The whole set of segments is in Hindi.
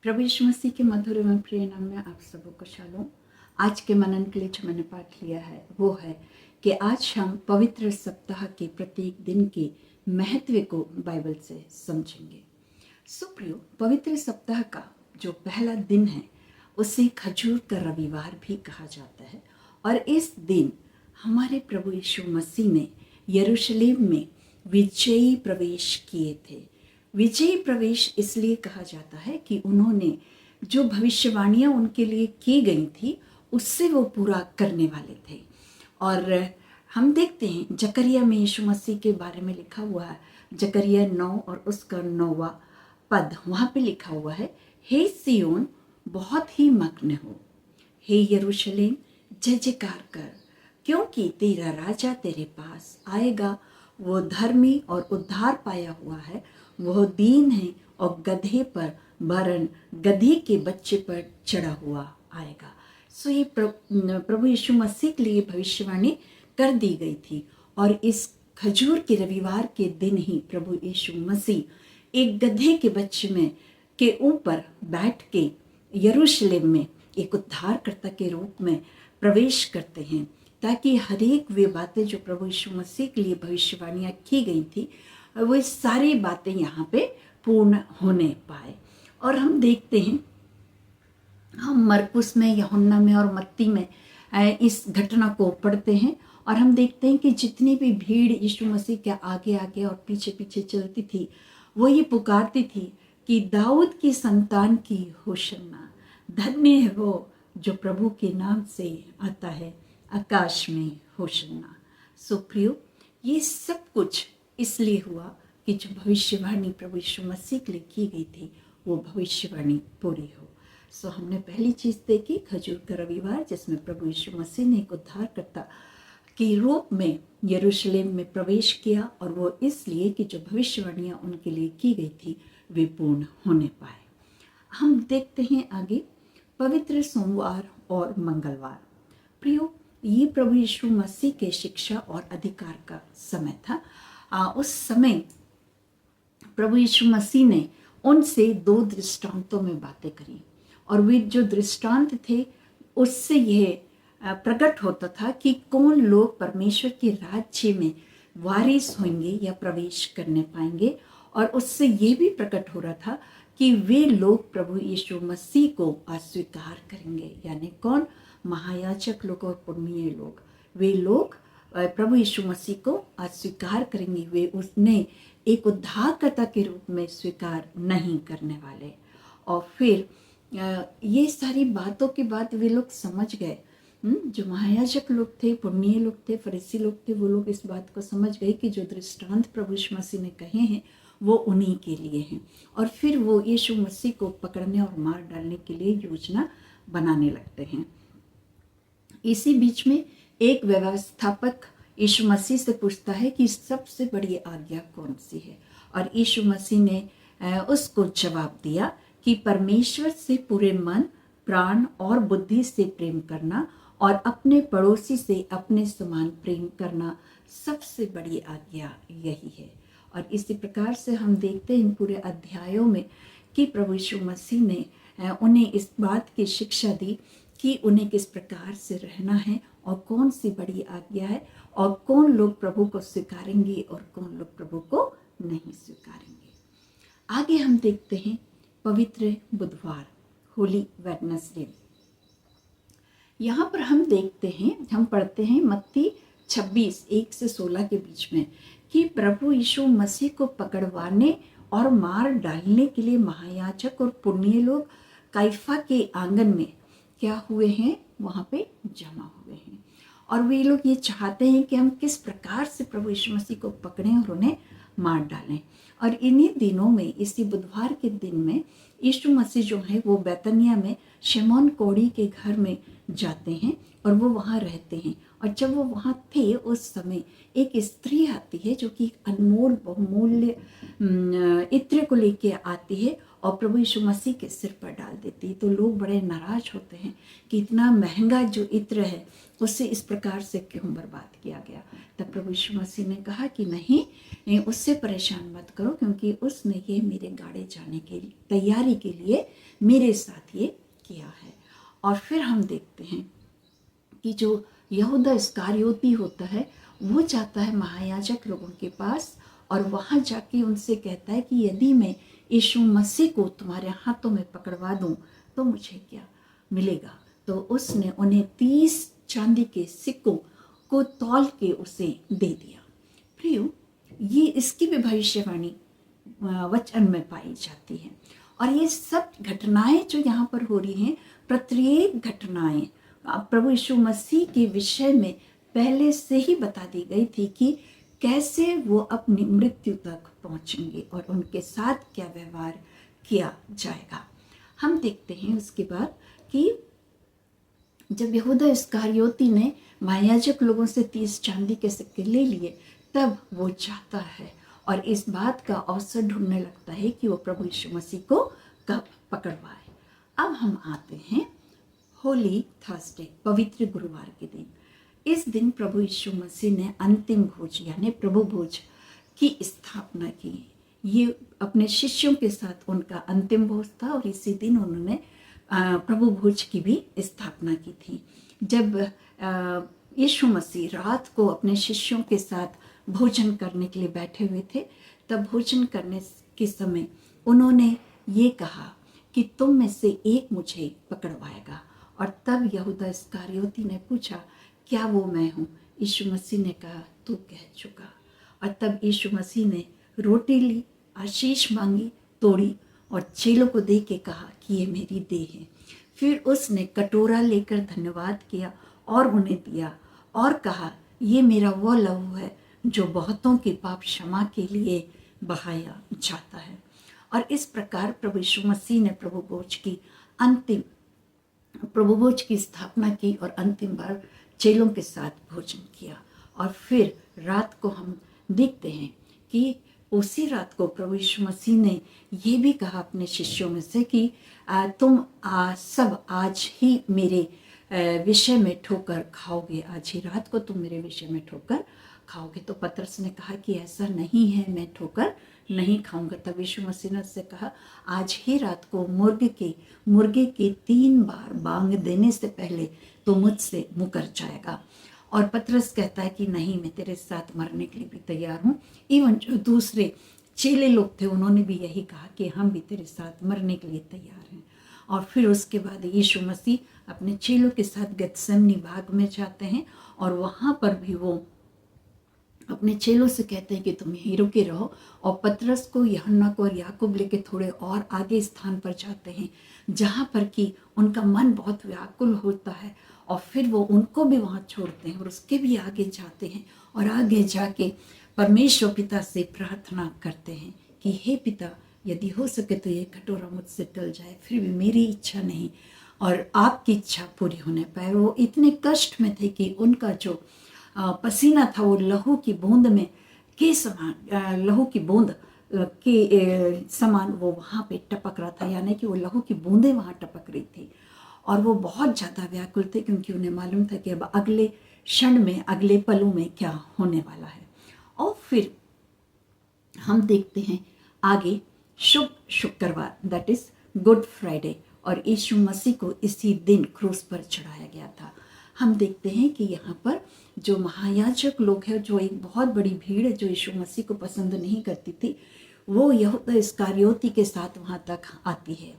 प्रभु यीशु मसीह के मधुर एवं प्रिय नाम में आप सबों को शालोम। आज के मनन के लिए जो मैंने पाठ लिया है वो है कि आज हम पवित्र सप्ताह के प्रत्येक दिन के महत्व को बाइबल से समझेंगे। सुप्रियो, पवित्र सप्ताह का जो पहला दिन है उसे खजूर का रविवार भी कहा जाता है और इस दिन हमारे प्रभु यीशु मसीह ने यरूशलेम में विजयी प्रवेश किए थे। विजयी प्रवेश इसलिए कहा जाता है कि उन्होंने जो भविष्यवाणियां उनके लिए की गई थी उससे वो पूरा करने वाले थे। और हम देखते हैं जकरिया में यीशु मसीह के बारे में लिखा हुआ है, जकरिया 9 और उसका 9वां पद, वहाँ पे लिखा हुआ है, हे सियोन बहुत ही मग्न हो, हे यरूशलेम जय जयकार कर, क्योंकि तेरा राजा तेरे पास आएगा, वो धर्मी और उद्धार पाया हुआ है, वह दीन है और गधे पर वरन गधी के बच्चे पर चढ़ा हुआ आएगा। सो ये प्रभु यीशु मसीह के लिए भविष्यवाणी कर दी गई थी। और इस खजूर के रविवार के दिन ही प्रभु यीशु मसीह एक गधे के बच्चे में के ऊपर बैठ के यरूशलेम में एक उद्धारकर्ता के रूप में प्रवेश करते हैं, ताकि हर एक वे बातें जो प्रभु यीशु मसीह के लिए भविष्यवाणियाँ की गई थी वो सारी बातें यहाँ पे पूर्ण होने पाए। और हम देखते हैं, हम मरकुस में, यूहन्ना में और मत्ती में इस घटना को पढ़ते हैं और हम देखते हैं कि जितनी भी भीड़ यीशु मसीह के आगे आगे और पीछे पीछे चलती थी वो ये पुकारती थी कि दाऊद की संतान की होशन्ना, धन्य है वो जो प्रभु के नाम से आता है, आकाश में होशन्ना। सो प्रियो, ये सब कुछ इसलिए हुआ कि जो भविष्यवाणी प्रभु यीशु मसीह के लिए की गई थी वो भविष्यवाणी पूरी हो। सो हमने पहली चीज़ देखी खजूर का रविवार, जिसमें प्रभु यीशु मसीह ने एक उद्धारकर्ता के रूप में यरूशलेम में प्रवेश किया, और वो इसलिए कि जो भविष्यवाणियाँ उनके लिए की गई थी वे पूर्ण होने पाए। हम देखते हैं आगे पवित्र सोमवार और मंगलवार। प्रियो, ये प्रभु यीशु मसीह के शिक्षा और अधिकार का समय था। उस समय प्रभु यीशु मसीह ने उनसे 2 दृष्टांतों में बातें करी, और वे जो दृष्टांत थे उससे यह प्रकट होता था कि कौन लोग परमेश्वर के राज्य में वारिस होंगे या प्रवेश करने पाएंगे, और उससे ये भी प्रकट हो रहा था कि वे लोग प्रभु यीशु मसीह को अस्वीकार करेंगे, यानी कौन? महायाजक लोग और पुण्य लोग। वे लोग प्रभु यीशु मसीह को अस्वीकार करेंगे, वे उसने एक उद्धारकर्ता के रूप में स्वीकार नहीं करने वाले। और फिर ये सारी बातों के बाद वे लोग समझ गए, जो महायाजक लोग थे, पुण्य लोग थे, फरीसी लोग थे, वो लोग इस बात को समझ गए कि जो दृष्टांत प्रभु यीशु मसीह ने कहे हैं वो उन्हीं के लिए हैं। और फिर वो यीशु मसीह को पकड़ने और मार डालने के लिए योजना बनाने लगते हैं। इसी बीच में एक व्यवस्थापक यीशु मसीह से पूछता है कि सबसे बड़ी आज्ञा कौन सी है, और यीशु मसीह ने उसको जवाब दिया कि परमेश्वर से पूरे मन, प्राण और बुद्धि से प्रेम करना और अपने पड़ोसी से अपने समान प्रेम करना सबसे बड़ी आज्ञा यही है। और इसी प्रकार से हम देखते हैं इन पूरे अध्यायों में कि प्रभु यीशु मसीह ने उन्हें इस बात की शिक्षा दी कि उन्हें किस प्रकार से रहना है और कौन सी बड़ी आज्ञा है, और कौन लोग प्रभु को स्वीकारेंगे और कौन लोग प्रभु को नहीं स्वीकारेंगे। आगे हम देखते हैं पवित्र बुधवार, होली वेडनेसडे। यहाँ पर हम देखते हैं, हम पढ़ते हैं मत्ती 26 1 से 16 के बीच में कि प्रभु यीशु मसीह को पकड़वाने और मार डालने के लिए महायाजक और पुण्य लोग कैफा के आंगन में क्या हुए हैं, वहाँ पे जमा हुए हैं। और वे लोग ये चाहते हैं कि हम किस प्रकार से प्रभु यीशु मसीह को पकड़ें और उन्हें मार डालें। और इन्हीं दिनों में, इसी बुधवार के दिन में यीशु मसीह जो है वो बैतनिया में शिमोन कोढ़ी के घर में जाते हैं और वो वहाँ रहते हैं। और जब वो वहाँ थे उस समय एक स्त्री आती है जो कि अनमोल बहुमूल्य इत्र को लेके आती है, और प्रभु यीशु मसीह के सिर पर डाल देती, तो लोग बड़े नाराज होते हैं कि इतना महंगा जो इत्र है उससे इस प्रकार से क्यों बर्बाद किया गया। तब प्रभु यीशु मसीह ने कहा कि नहीं, उससे परेशान मत करो, क्योंकि उसने ये मेरे गाड़े जाने की तैयारी के लिए मेरे साथ ये किया है। और फिर हम देखते हैं कि जो यहूदा इस्करियोती होता है वो जाता है महायाजक लोगों के पास और वहाँ जाके उनसे कहता है कि यदि मैं यीशु मसीह को तुम्हारे हाथों में पकड़वा दूं तो मुझे क्या मिलेगा। तो उसने उन्हें 30 चांदी के सिक्कों को तौल के उसे दे दिया। प्रियो, ये इसकी भी भविष्यवाणी वचन में पाई जाती है। और ये सब घटनाएं जो यहाँ पर हो रही हैं, प्रत्येक घटनाएं प्रभु यीशु मसीह के विषय में पहले से ही बता दी गई थी कि कैसे वो अपनी मृत्यु तक पहुंचेंगे और उनके साथ क्या व्यवहार किया जाएगा। हम देखते हैं उसके बाद कि जब यहूदा इस्करियोती ने महायाजक लोगों से 30 चांदी के सिक्के ले लिए, तब वो जाता है और इस बात का अवसर ढूंढने लगता है कि वो प्रभु यीशु मसीह को कब पकड़वाए। अब हम आते हैं होली थर्सडे, पवित्र गुरुवार के दिन। इस दिन प्रभु यीशु मसीह ने अंतिम भोज यानी प्रभु भोज की स्थापना की। ये अपने शिष्यों के साथ उनका अंतिम भोज था और इसी दिन उन्होंने प्रभु भोज की भी स्थापना की थी। जब यीशु मसीह रात को अपने शिष्यों के साथ भोजन करने के लिए बैठे हुए थे, तब भोजन करने के समय उन्होंने ये कहा कि तुम में से एक मुझे पकड़वाएगा। और तब यहूदा इस्करियोती ने पूछा, क्या वो मैं हूँ? यीशु मसीह ने कहा, तू कह चुका। और तब यीशु मसीह ने रोटी ली, आशीष मांगी, तोड़ी और चेलों को दे के कहा कि ये मेरी देह है। फिर उसने कटोरा लेकर धन्यवाद किया और उन्हें दिया और कहा, ये मेरा वो लहू है जो बहुतों के पाप क्षमा के लिए बहाया जाता है। और इस प्रकार प्रभु यीशु मसीह ने प्रभु भोज की स्थापना की और अंतिम बार चेलों के साथ भोजन किया। और फिर रात को हम देखते हैं कि उसी रात को प्रभु यीशु मसीह ने ये भी कहा अपने शिष्यों में से कि तुम सब आज ही मेरे विषय में ठोकर खाओगे, आज ही रात को तुम मेरे विषय में ठोकर खाओगे। तो पतरस ने कहा कि ऐसा नहीं है, मैं ठोकर नहीं खाऊंगा। तब यीशु मसीह ने उससे कहा, आज ही रात को मुर्गे के 3 बार बांग देने से पहले तो मुझसे मुकर जाएगा। और पतरस कहता है कि नहीं, मैं तेरे साथ मरने के लिए भी तैयार हूँ। इवन जो दूसरे चेले लोग थे उन्होंने भी यही कहा कि हम भी तेरे साथ मरने के लिए तैयार हैं। और फिर उसके बाद यीशु मसीह अपने चेलों के साथ गेतसेमनी बाग में जाते हैं और वहाँ पर भी वो अपने चेलों से कहते हैं कि तुम यहीं रुके रहो। और पतरस को, यूहन्ना को और याकूब लेके थोड़े और आगे स्थान पर जाते हैं जहाँ पर कि उनका मन बहुत व्याकुल होता है। और फिर वो उनको भी वहाँ छोड़ते हैं और उसके भी आगे जाते हैं और आगे जाके परमेश्वर पिता से प्रार्थना करते हैं कि हे पिता, यदि हो सके तो ये कटोरा मुझसे टल जाए, फिर भी मेरी इच्छा नहीं और आपकी इच्छा पूरी होने पाए। वो इतने कष्ट में थे कि उनका जो पसीना था वो लहू की बूंद में के समान, लहू की बूंद के समान वो वहाँ पे टपक रहा था, यानी कि वो लहू की बूंदें वहाँ टपक रही थी। और वो बहुत ज़्यादा व्याकुल थे क्योंकि उन्हें मालूम था कि अब अगले क्षण में, अगले पलों में क्या होने वाला है। और फिर हम देखते हैं आगे शुभ शुक्रवार, दैट इज गुड फ्राइडे, और यीशु मसीह को इसी दिन क्रूस पर चढ़ाया गया था। हम देखते हैं कि यहाँ पर जो महायाजक लोग हैं, जो एक बहुत बड़ी भीड़ है जो यीशु मसीह को पसंद नहीं करती थी, वो यहूदा इस्करियोती के साथ वहाँ तक आती है,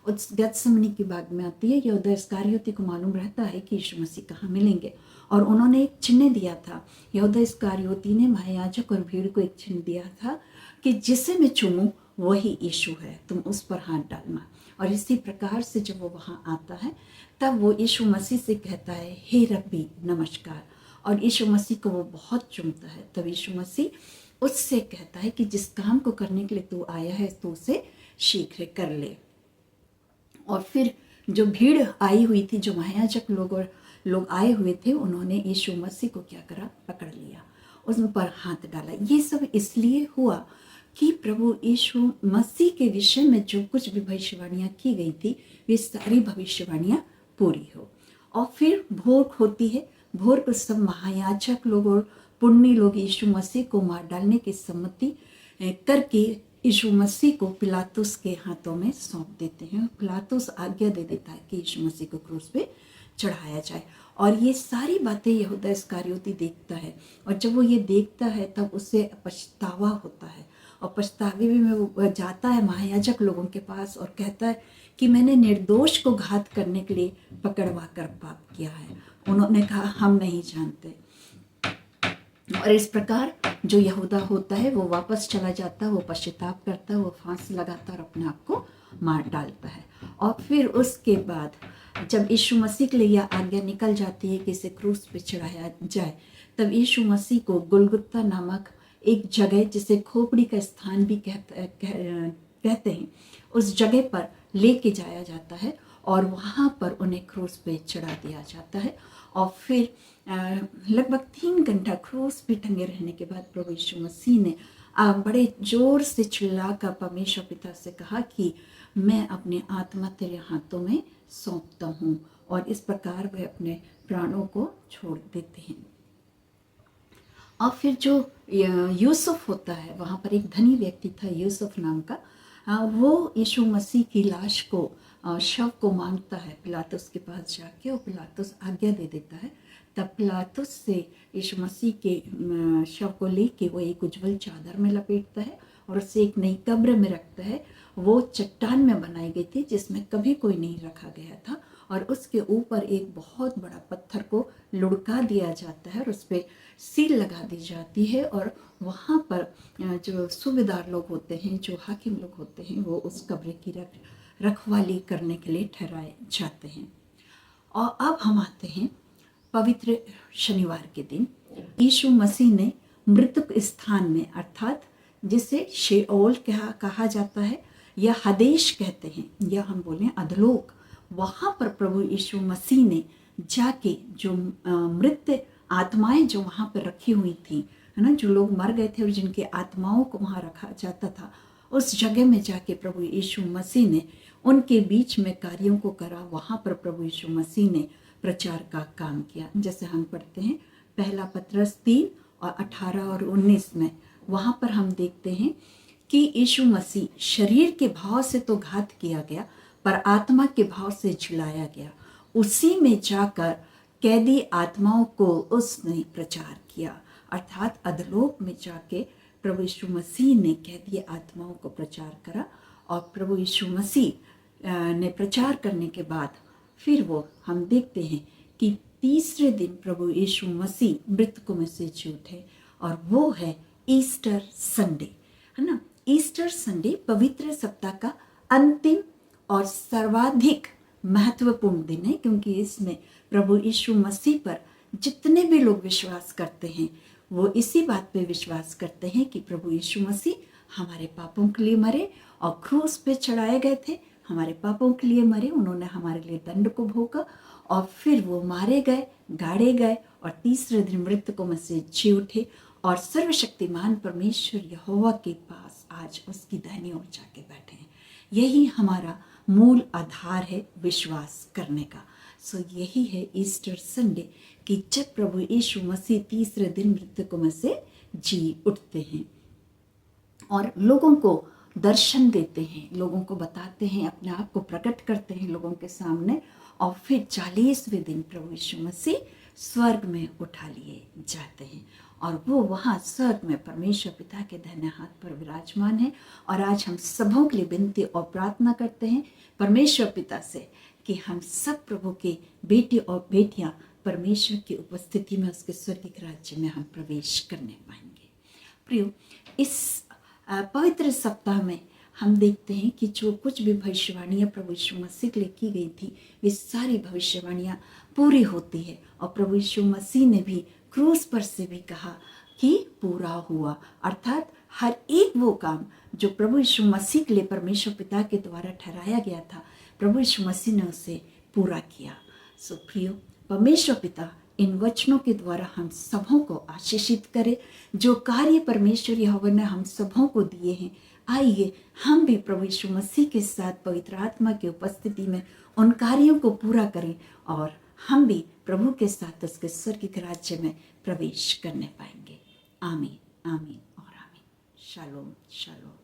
उस गेतसेमनी की बाग में आती है। यहूदा इस्करियोती को मालूम रहता है कि यीशु मसीह कहाँ मिलेंगे और उन्होंने एक चिन्ह दिया था। यहूदा इस्करियोती ने महायाजक और भीड़ को एक चिन्ह दिया था कि जिसे मैं चूमूं वही यीशु है, तुम उस पर हाथ डालना। और इसी प्रकार से जब वो वहाँ आता है तब वो यीशु मसीह से कहता है, हे रब्बी नमस्कार, और यीशु मसीह को वो बहुत चूमता है। तब यीशु मसीह उससे कहता है कि जिस काम को करने के लिए तू आया है तो उसे शीघ्र कर ले। और फिर जो भीड़ आई हुई थी, जो महायाजक लोग आए हुए थे, उन्होंने यीशु मसीह को क्या करा, पकड़ लिया, उस पर हाथ डाला। ये सब इसलिए हुआ कि प्रभु यीशु मसीह के विषय में जो कुछ भी भविष्यवाणियाँ की गई थी वे सारी भविष्यवाणियाँ पूरी हो। और फिर भोर होती है। भोर को सब महायाजक लोग और पुण्य लोग यीशु मसीह को मार डालने की सम्मति करके यीशु मसीह को पिलातुस के हाथों में सौंप देते हैं। पिलातुस आज्ञा दे देता है कि यीशु मसीह को क्रूस पे चढ़ाया जाए। और ये सारी बातें यहूदा इस्करियोती देखता है, और जब वो ये देखता है तब उसे पछतावा होता है, और पछतावे में वो जाता है महायाजक लोगों के पास और कहता है कि मैंने निर्दोष को घात करने के लिए पकड़वा कर पाप किया है। उन्होंने कहा हम नहीं जानते। और इस प्रकार जो यहूदा होता है वो वापस चला जाता है, वो पश्चाताप करता है, वो फांसी लगाता है और अपने आप को मार डालता है। और फिर उसके बाद जब यीशु मसीह के लिए यह आज्ञा निकल जाती है कि इसे क्रूस पे चढ़ाया जाए, तब यीशु मसीह को गुलगुता नामक एक जगह, जिसे खोपड़ी का स्थान भी कहते हैं, उस जगह पर लेके जाया जाता है और वहाँ पर उन्हें क्रूस पे चढ़ा दिया जाता है। और फिर लगभग 3 घंटा क्रूस पे टंगे रहने के बाद प्रभु यीशु मसीह ने बड़े जोर से चिल्लाकर परमेश्वर पिता से कहा कि मैं अपनी आत्मा तेरे हाथों में सौंपता हूँ, और इस प्रकार वे अपने प्राणों को छोड़ देते हैं। और फिर जो यूसुफ होता है, वहाँ पर एक धनी व्यक्ति था यूसुफ नाम का, वो यीशु मसीह की लाश को, शव को मांगता है पिलातुस के पास जाके, और पिलातुस आज्ञा दे देता है। तब पिलातुस से यीशु मसीह के शव को लेके वो एक उज्जवल चादर में लपेटता है और उसे एक नई कब्र में रखता है। वो चट्टान में बनाई गई थी जिसमें कभी कोई नहीं रखा गया था, और उसके ऊपर एक बहुत बड़ा पत्थर को लुढ़का दिया जाता है और उस पर सील लगा दी जाती है। और वहाँ पर जो सूबेदार लोग होते हैं, जो हाकिम लोग होते हैं, वो उस कब्र की रखवाली करने के लिए ठहराए जाते हैं। और अब हम आते हैं पवित्र शनिवार के दिन। यीशु मसीह ने मृतक स्थान में, अर्थात जिसे शेओल कहा जाता है या हदेश कहते हैं, या हम बोलें अधलोक, वहाँ पर प्रभु यीशु मसीह ने जाके जो मृत आत्माएं जो वहाँ पर रखी हुई थी, है ना, जो लोग मर गए थे और जिनकी आत्माओं को वहाँ रखा जाता था, उस जगह में जाके प्रभु यीशु मसीह ने उनके बीच में कार्यों को करा। वहाँ पर प्रभु यीशु मसीह ने प्रचार का काम किया। जैसे हम पढ़ते हैं पहला पत्रस 3 और 18 और 19 में, वहाँ पर हम देखते हैं कि यीशु मसीह शरीर के भाव से तो घात किया गया, पर आत्मा के भाव से झुलाया गया। उसी में जाकर कैदी आत्माओं को उसने प्रचार किया, अर्थात अधलोक में जाके प्रभु यीशु मसीह ने कैदी आत्माओं को प्रचार करा। और प्रभु यीशु मसीह ने प्रचार करने के बाद फिर वो हम देखते हैं कि तीसरे दिन प्रभु यीशु मसीह मृतकों में से जी उठे, और वो है ईस्टर संडे, है ना। ईस्टर संडे पवित्र सप्ताह का अंतिम और सर्वाधिक महत्वपूर्ण दिन है, क्योंकि इसमें प्रभु यीशु मसीह पर जितने भी लोग विश्वास करते हैं वो इसी बात पे विश्वास करते हैं कि प्रभु यीशु मसीह हमारे पापों के लिए मरे और क्रूस पे चढ़ाए गए थे, हमारे पापों के लिए मरे, उन्होंने हमारे लिए दंड को भोगा, और फिर वो मारे गए, गाड़े गए, और तीसरे दिन मृतकों में से जी उठे, और सर्वशक्तिमान परमेश्वर यहोवा के पास आज उसकी दाहिनी ओर जाके बैठे हैं। यही हमारा मूल आधार है विश्वास करने का। सो यही है ईस्टर संडे, कि जब प्रभु यीशु मसीह तीसरे दिन मृतकों में से जी उठते हैं और लोगों को दर्शन देते हैं, लोगों को बताते हैं, अपने आप को प्रकट करते हैं लोगों के सामने, और फिर 40वें दिन प्रभु यीशु मसीह स्वर्ग में उठा लिए जाते हैं, और वो वहाँ स्वर्ग में परमेश्वर पिता के दाहिने हाथ पर विराजमान है। और आज हम सबों के लिए विनती और प्रार्थना करते हैं परमेश्वर पिता से कि हम सब प्रभु के बेटे और बेटियां परमेश्वर की उपस्थिति में उसके स्वर्गीय राज्य में हम प्रवेश करने पाएंगे। प्रियो, इस पवित्र सप्ताह में हम देखते हैं कि जो कुछ भी भविष्यवाणियाँ प्रभु यीशु मसीह के लिए की गई थी, वे सारी भविष्यवाणियाँ पूरी होती है। और प्रभु यीशु मसीह ने भी क्रूस पर से भी कहा कि पूरा हुआ, अर्थात हर एक वो काम जो प्रभु यीशु मसीह के लिए परमेश्वर पिता के द्वारा ठहराया गया था, प्रभु यीशु मसीह ने उसे पूरा किया। सो प्रियो, परमेश्वर पिता इन वचनों के द्वारा हम सबों को आशीषित करे। जो कार्य परमेश्वर यहोवा ने हम सबों को दिए हैं, आइए हम भी प्रभु यीशु मसीह के साथ पवित्र आत्मा की उपस्थिति में उन कार्यों को पूरा करें और हम भी प्रभु के साथ उसके स्वर्गीय राज्य में प्रवेश करने पाएंगे। आमीन, आमीन और आमीन। Shalom, shalom.